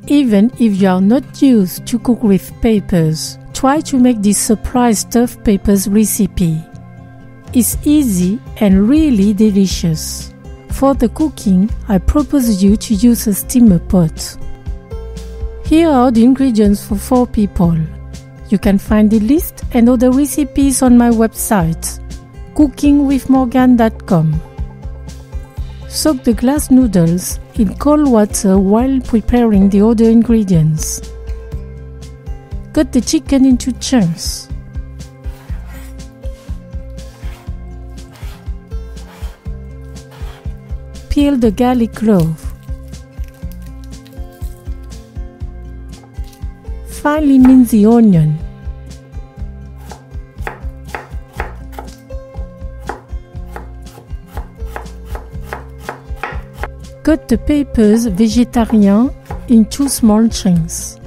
Even if you are not used to cook with papers, try to make this surprise stuffed peppers recipe. It's easy and really delicious. For the cooking, I propose you to use a steamer pot. Here are the ingredients for 4 people. You can find the list and other recipes on my website, cookingwithmorgane.com. Soak the glass noodles in cold water while preparing the other ingredients. Cut the chicken into chunks. Peel the garlic clove. Finely mince the onion. Cut the peppers vegetarian into small chunks.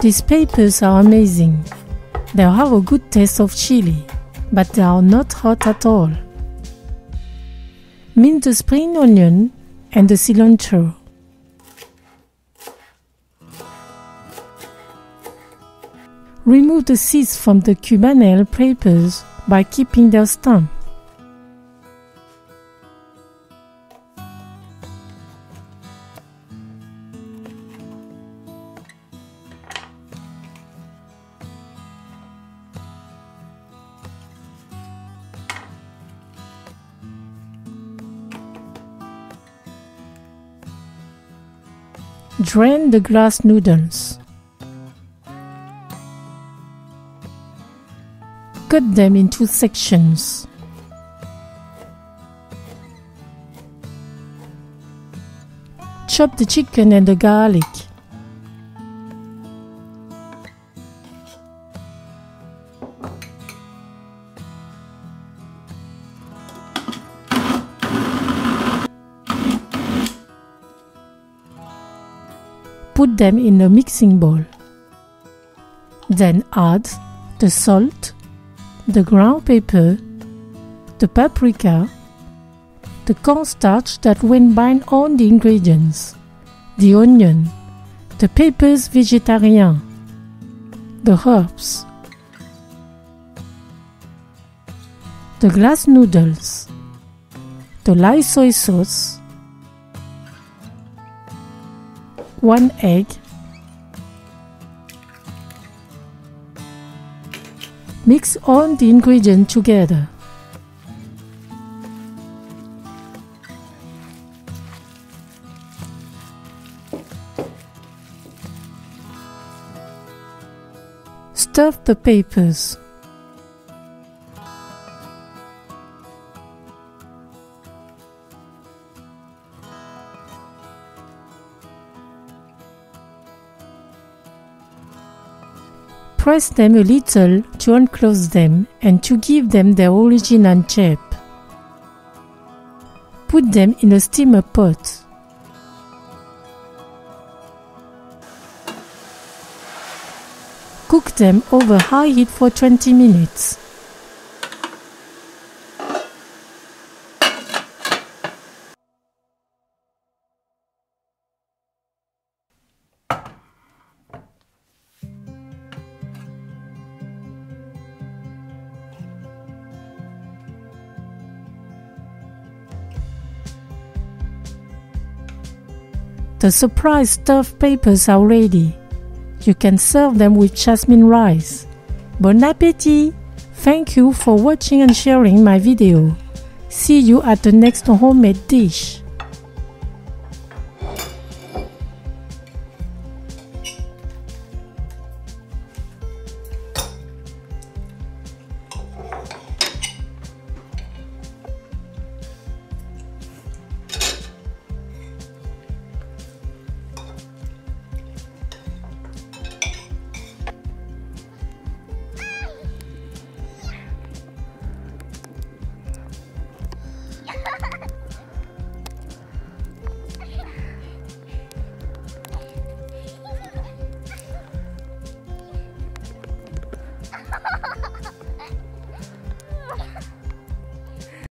These peppers are amazing. They have a good taste of chili, but they are not hot at all. Mince the spring onion and the cilantro. Remove the seeds from the Cubanelle peppers by keeping their stem. Drain the glass noodles. Cut them into sections. Chop the chicken and the garlic. Put them in a mixing bowl. Then add the salt, the ground pepper, the paprika, the cornstarch that will bind on the ingredients, the onion, the peppers vegetarian, the herbs, the glass noodles, the light soy sauce, 1 egg, mix all the ingredients together. Stuff the peppers. Press them a little to unclose them and to give them their original shape. Put them in a steamer pot. Cook them over high heat for 20 minutes. The surprise stuffed peppers are ready. You can serve them with jasmine rice. Bon appétit! Thank you for watching and sharing my video. See you at the next homemade dish.